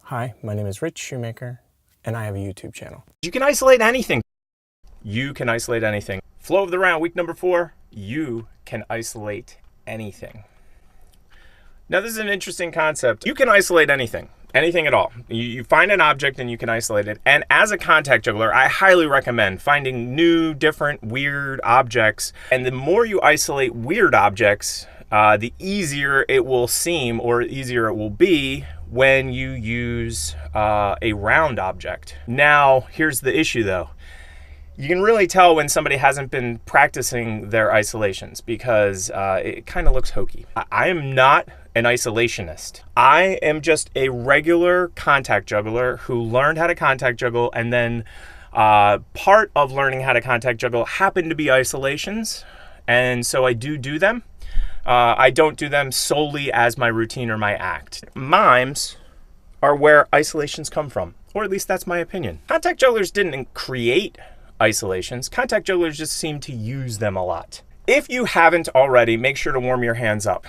Hi, my name is Rich Shumaker, and I have a YouTube channel. You can isolate anything. You can isolate anything. Flow of the round, week number 4. You can isolate anything. Now this is an interesting concept. You can isolate anything. Anything at all. You find an object and you can isolate it. And as a contact juggler, I highly recommend finding new, different, weird objects. And the more you isolate weird objects, the easier it will seem, or easier it will be when you use a round object. Now, here's the issue though. You can really tell when somebody hasn't been practicing their isolations because it kind of looks hokey. I am not an isolationist. I am just a regular contact juggler who learned how to contact juggle, and then part of learning how to contact juggle happened to be isolations, and so I do them. I don't do them solely as my routine or my act. Mimes are where isolations come from, or at least that's my opinion. Contact jugglers didn't create isolations. Contact jugglers just seem to use them a lot. If you haven't already, make sure to warm your hands up.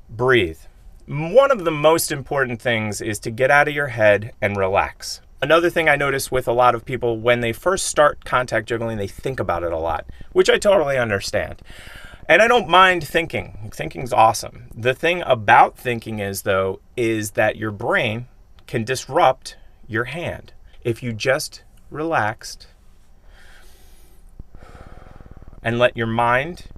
Breathe. One of the most important things is to get out of your head and relax. Another thing I notice with a lot of people, when they first start contact juggling, they think about it a lot, which I totally understand. And I don't mind thinking. Thinking's awesome. The thing about thinking is that your brain can disrupt your hand. If you just relaxed and let your mind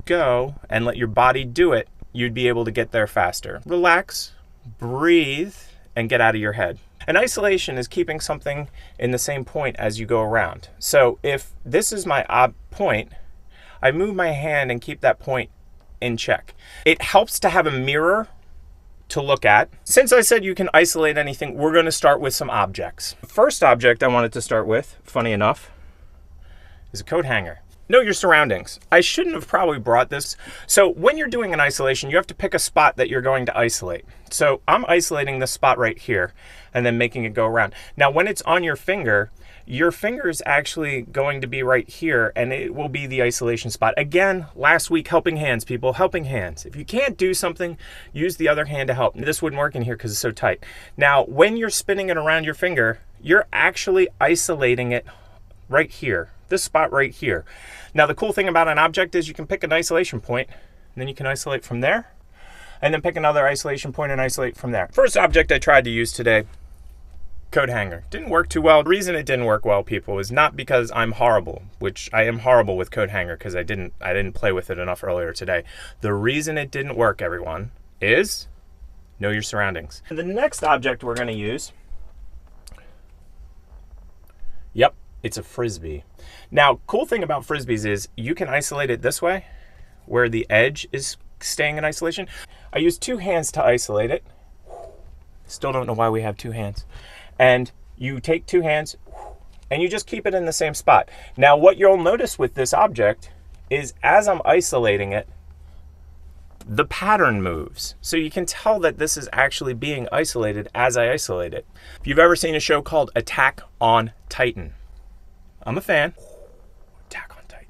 go and let your body do it, you'd be able to get there faster. Relax, breathe, and get out of your head. An isolation is keeping something in the same point as you go around. So if this is my point, I move my hand and keep that point in check. It helps to have a mirror to look at. Since I said you can isolate anything, we're going to start with some objects. The first object I wanted to start with, funny enough, is a coat hanger. Know your surroundings. I shouldn't have probably brought this. So when you're doing an isolation, you have to pick a spot that you're going to isolate. So I'm isolating this spot right here and then making it go around. Now when it's on your finger is actually going to be right here, and it will be the isolation spot. Again, last week, helping hands, people, helping hands. If you can't do something, use the other hand to help. This wouldn't work in here because it's so tight. Now, when you're spinning it around your finger, you're actually isolating it right here, this spot right here. Now, the cool thing about an object is you can pick an isolation point, and then you can isolate from there, and then pick another isolation point and isolate from there. First object I tried to use today, coat hanger. Didn't work too well. The reason it didn't work well, people, is not because I'm horrible, which I am horrible with coat hanger because I didn't play with it enough earlier today. The reason it didn't work, everyone, is know your surroundings. The next object we're going to use, yep, it's a frisbee. Now, cool thing about frisbees is you can isolate it this way, where the edge is staying in isolation. I use 2 hands to isolate it. Still don't know why we have 2 hands. And you take 2 hands and you just keep it in the same spot. Now, what you'll notice with this object is as I'm isolating it, the pattern moves. So you can tell that this is actually being isolated as I isolate it. If you've ever seen a show called Attack on Titan, I'm a fan. Attack on Titan.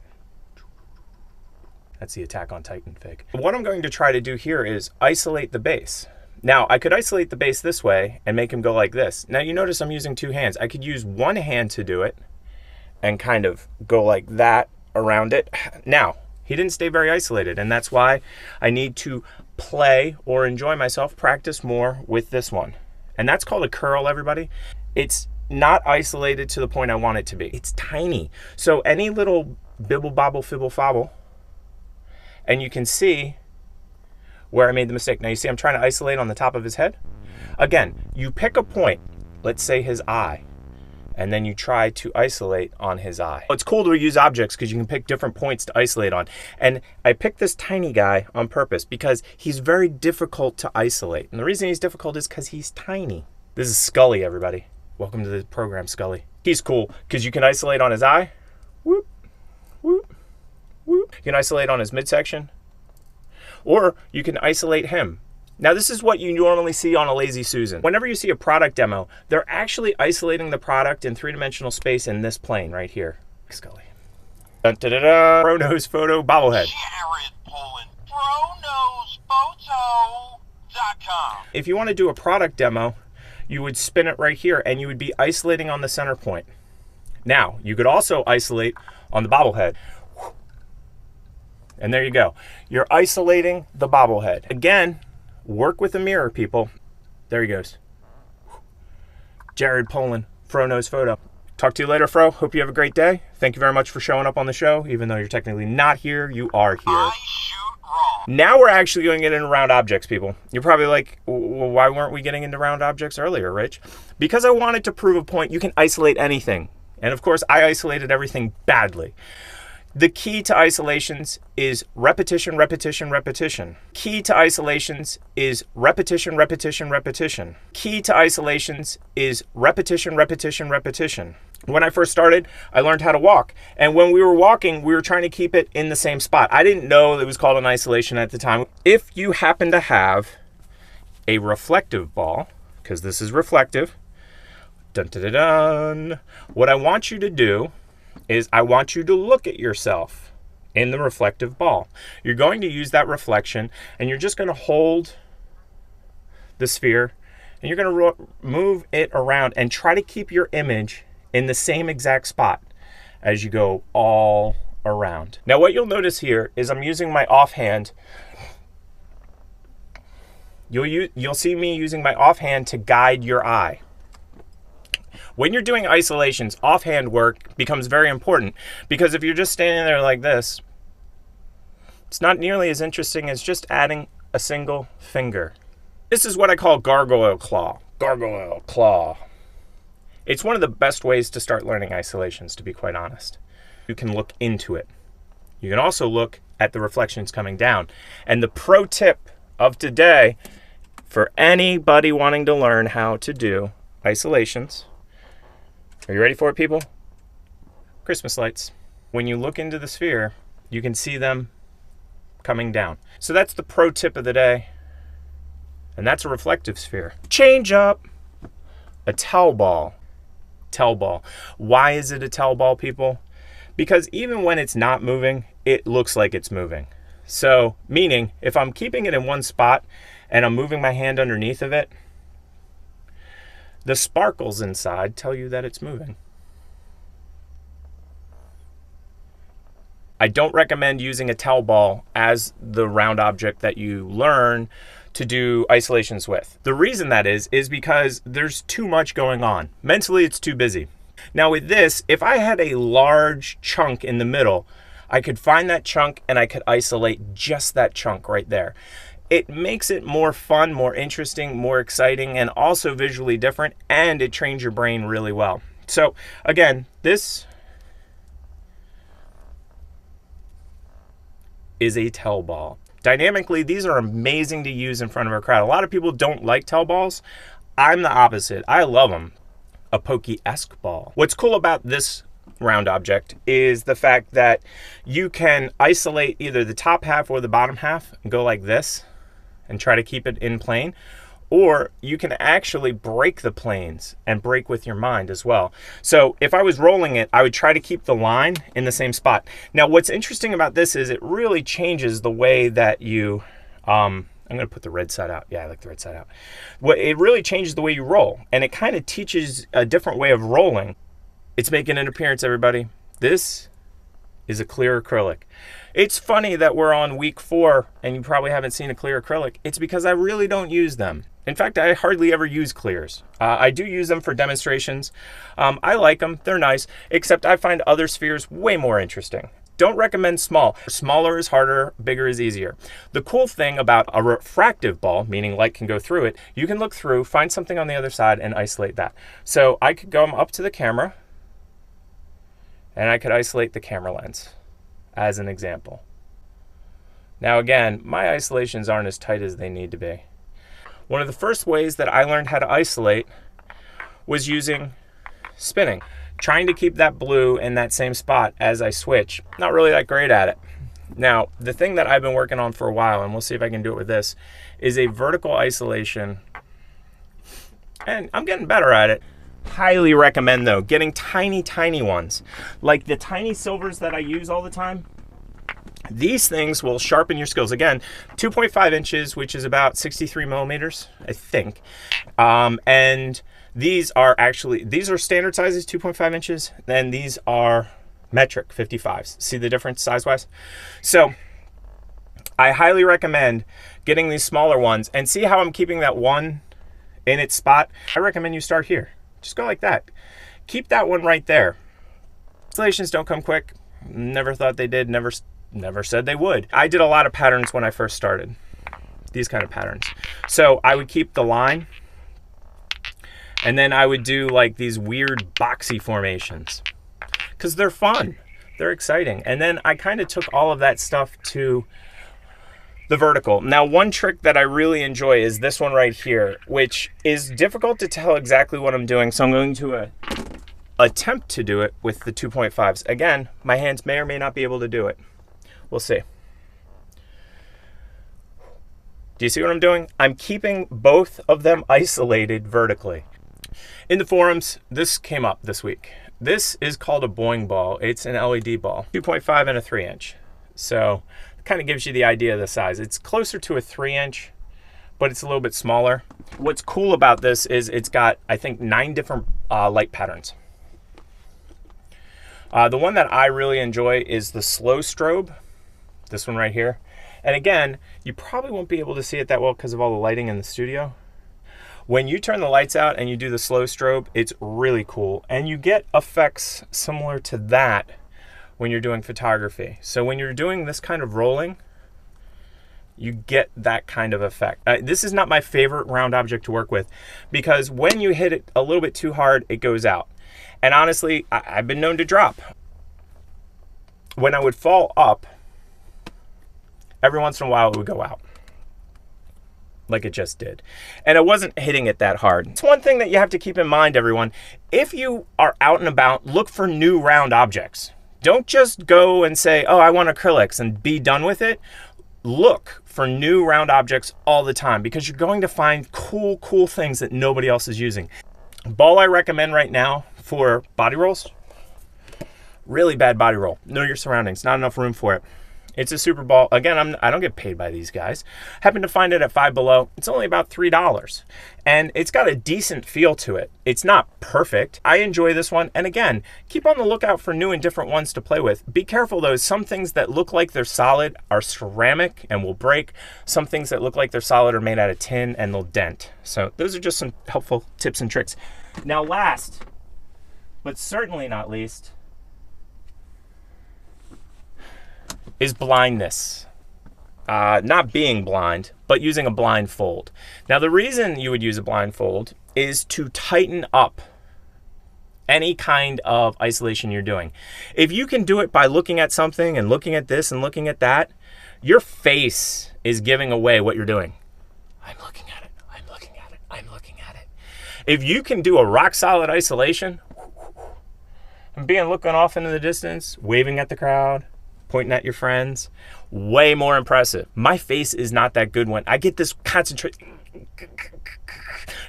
That's the Attack on Titan fig. What I'm going to try to do here is isolate the base. Now, I could isolate the base this way and make him go like this. Now, you notice I'm using 2 hands. I could use 1 hand to do it and kind of go like that around it. Now, he didn't stay very isolated, and that's why I need to play or enjoy myself, practice more with this one. And that's called a curl, everybody. It's not isolated to the point I want it to be. It's tiny. So any little bibble, bobble, fibble, fobble, and you can see where I made the mistake. Now you see I'm trying to isolate on the top of his head. Again, you pick a point, let's say his eye, and then you try to isolate on his eye. It's cool to use objects because you can pick different points to isolate on. And I picked this tiny guy on purpose because he's very difficult to isolate. And the reason he's difficult is because he's tiny. This is Skully, everybody. Welcome to the program, Skully. He's cool because you can isolate on his eye. Whoop, whoop, whoop. You can isolate on his midsection. Or you can isolate him. Now this is what you normally see on a Lazy Susan. Whenever you see a product demo, they're actually isolating the product in 3-dimensional space in this plane right here. Skully. Dun, da, da, da. Pro nose photo bobblehead. Jared pulling pro nose photo. FlowShop.com. If you want to do a product demo, you would spin it right here and you would be isolating on the center point. Now, you could also isolate on the bobblehead. And there you go. You're isolating the bobblehead. Again, work with a mirror, people. There he goes. Jared Poland, Fro Knows Photo. Talk to you later, Fro. Hope you have a great day. Thank you very much for showing up on the show. Even though you're technically not here, you are here. I shoot raw. Now we're actually going to get into round objects, people. You're probably like, well, why weren't we getting into round objects earlier, Rich? Because I wanted to prove a point. You can isolate anything. And of course, I isolated everything badly. The key to isolations is repetition, repetition, repetition. Key to isolations is repetition, repetition, repetition. Key to isolations is repetition, repetition, repetition. When I first started, I learned how to walk. And when we were walking, we were trying to keep it in the same spot. I didn't know it was called an isolation at the time. If you happen to have a reflective ball, because this is reflective, dun, dun, dun, dun, what I want you to do is I want you to look at yourself in the reflective ball. You're going to use that reflection and you're just going to hold the sphere and you're going to move it around and try to keep your image in the same exact spot as you go all around. Now what you'll notice here is I'm using my offhand. You'll see me using my offhand to guide your eye. When you're doing isolations, offhand work becomes very important because if you're just standing there like this, it's not nearly as interesting as just adding a single finger. This is what I call gargoyle claw. Gargoyle claw. It's one of the best ways to start learning isolations, to be quite honest. You can look into it. You can also look at the reflections coming down. And the pro tip of today for anybody wanting to learn how to do isolations, are you ready for it, people? Christmas lights. When you look into the sphere, you can see them coming down. So that's the pro tip of the day. And that's a reflective sphere. Change up. A towel ball. Towel ball. Why is it a towel ball, people? Because even when it's not moving, it looks like it's moving. So, meaning, if I'm keeping it in one spot and I'm moving my hand underneath of it, the sparkles inside tell you that it's moving. I don't recommend using a towel ball as the round object that you learn to do isolations with. The reason that is because there's too much going on. Mentally, it's too busy. Now with this, if I had a large chunk in the middle, I could find that chunk and I could isolate just that chunk right there. It makes it more fun, more interesting, more exciting, and also visually different, and it trains your brain really well. So again, this is a towel ball. Dynamically, these are amazing to use in front of a crowd. A lot of people don't like towel balls. I'm the opposite. I love them. A pokey-esque ball. What's cool about this round object is the fact that you can isolate either the top half or the bottom half and go like this and try to keep it in plane, or you can actually break the planes and break with your mind as well. So if I was rolling it, I would try to keep the line in the same spot. Now what's interesting about this is it really changes the way that you, I'm gonna put the red side out. Yeah, I like the red side out. It really changes the way you roll, and it kind of teaches a different way of rolling. It's making an appearance, everybody. This is a clear acrylic. It's funny that we're on week 4 and you probably haven't seen a clear acrylic. It's because I really don't use them. In fact, I hardly ever use clears. I do use them for demonstrations. I like them, they're nice, except I find other spheres way more interesting. Don't recommend small. Smaller is harder, bigger is easier. The cool thing about a refractive ball, meaning light can go through it, you can look through, find something on the other side and isolate that. So I could come up to the camera and I could isolate the camera lens as an example. Now again, my isolations aren't as tight as they need to be. One of the first ways that I learned how to isolate was using spinning. Trying to keep that blue in that same spot as I switch. Not really that great at it. Now, the thing that I've been working on for a while, and we'll see if I can do it with this, is a vertical isolation. And I'm getting better at it. Highly recommend though, getting tiny, tiny ones. Like the tiny silvers that I use all the time. These things will sharpen your skills. Again, 2.5 inches, which is about 63 millimeters, I think. And these are standard sizes, 2.5 inches. Then these are metric 55s. See the difference size-wise? So I highly recommend getting these smaller ones, and see how I'm keeping that one in its spot. I recommend you start here. Just go like that. Keep that one right there. Installations don't come quick. Never thought they did. Never said they would. I did a lot of patterns when I first started. These kind of patterns. So I would keep the line, and then I would do like these weird boxy formations, because they're fun. They're exciting. And then I kind of took all of that stuff to the vertical. Now, one trick that I really enjoy is this one right here, which is difficult to tell exactly what I'm doing. So I'm going to attempt to do it with the 2.5s. Again, my hands may or may not be able to do it. We'll see. Do you see what I'm doing? I'm keeping both of them isolated vertically. In the forums, this came up this week. This is called a Boing ball. It's an LED ball, 2.5 and a 3-inch. So kind of gives you the idea of the size. It's closer to a 3-inch, but it's a little bit smaller. What's cool about this is it's got, I think, 9 different light patterns. The one that I really enjoy is the slow strobe, this one right here. And again, you probably won't be able to see it that well because of all the lighting in the studio. When you turn the lights out and you do the slow strobe, it's really cool. And you get effects similar to that when you're doing photography. So when you're doing this kind of rolling, you get that kind of effect. This is not my favorite round object to work with, because when you hit it a little bit too hard, it goes out. And honestly, I've been known to drop. When I would fall up, every once in a while it would go out, like it just did. And it wasn't hitting it that hard. It's one thing that you have to keep in mind, everyone. If you are out and about, look for new round objects. Don't just go and say, oh, I want acrylics, and be done with it. Look for new round objects all the time, because you're going to find cool things that nobody else is using. Ball I recommend right now for body rolls, really bad body roll. Know your surroundings, not enough room for it. It's a super ball. Again, I don't get paid by these guys. Happen to find it at Five Below. It's only about $3. And it's got a decent feel to it. It's not perfect. I enjoy this one. And again, keep on the lookout for new and different ones to play with. Be careful though. Some things that look like they're solid are ceramic and will break. Some things that look like they're solid are made out of tin and they'll dent. So those are just some helpful tips and tricks. Now last, but certainly not least, is blindness. Not being blind, but using a blindfold. Now the reason you would use a blindfold is to tighten up any kind of isolation you're doing. If you can do it by looking at something and looking at this and looking at that, your face is giving away what you're doing. I'm looking at it, I'm looking at it, I'm looking at it. If you can do a rock solid isolation and looking off into the distance, waving at the crowd, pointing at your friends, way more impressive. My face is not that good when I get this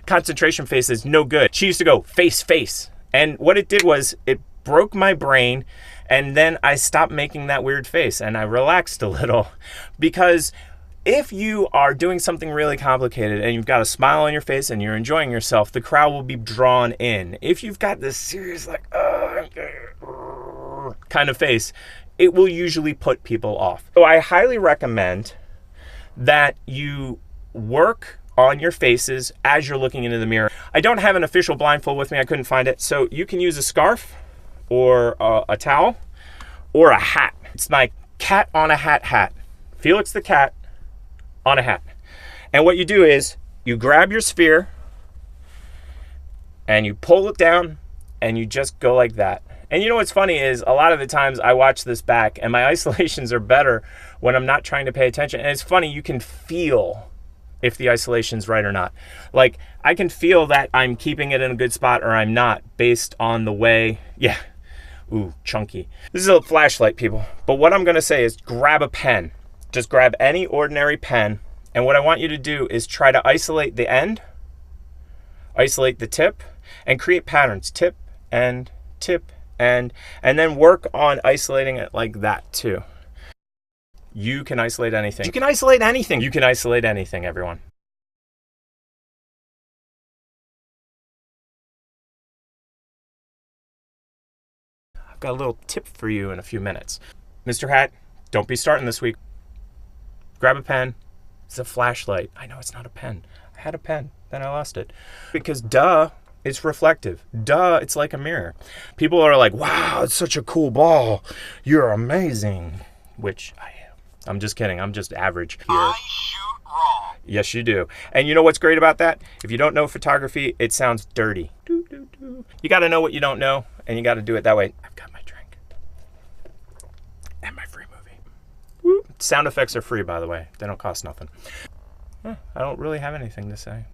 concentration face is no good. She used to go face. And what it did was it broke my brain, and then I stopped making that weird face and I relaxed a little. Because if you are doing something really complicated and you've got a smile on your face and you're enjoying yourself, the crowd will be drawn in. If you've got this serious like kind of face, it will usually put people off. So I highly recommend that you work on your faces as you're looking into the mirror. I don't have an official blindfold with me. I couldn't find it. So you can use a scarf or a towel or a hat. It's my cat on a hat. Felix the cat on a hat. And what you do is you grab your sphere and you pull it down and you just go like that. And you know what's funny is a lot of the times I watch this back and my isolations are better when I'm not trying to pay attention. And it's funny, you can feel if the isolation's right or not. Like I can feel that I'm keeping it in a good spot or I'm not based on the way, yeah, ooh, chunky. This is a flashlight, people. But what I'm gonna say is grab a pen. Just grab any ordinary pen. And what I want you to do is try to isolate the end, isolate the tip, and create patterns, tip, and tip, and then work on isolating it like that too. You can isolate anything. You can isolate anything. You can isolate anything, everyone. I've got a little tip for you in a few minutes. Mr. Hat, don't be starting this week. Grab a pen. It's a flashlight. I know it's not a pen. I had a pen, then I lost it. Because duh, it's reflective. Duh, it's like a mirror. People are like, wow, it's such a cool ball. You're amazing. Which I am. I'm just kidding. I'm just average here. I shoot wrong. Yes, you do. And you know what's great about that? If you don't know photography, it sounds dirty. You got to know what you don't know, and you got to do it that way. I've got my drink and my free movie. Woo. Sound effects are free, by the way. They don't cost nothing. I don't really have anything to say.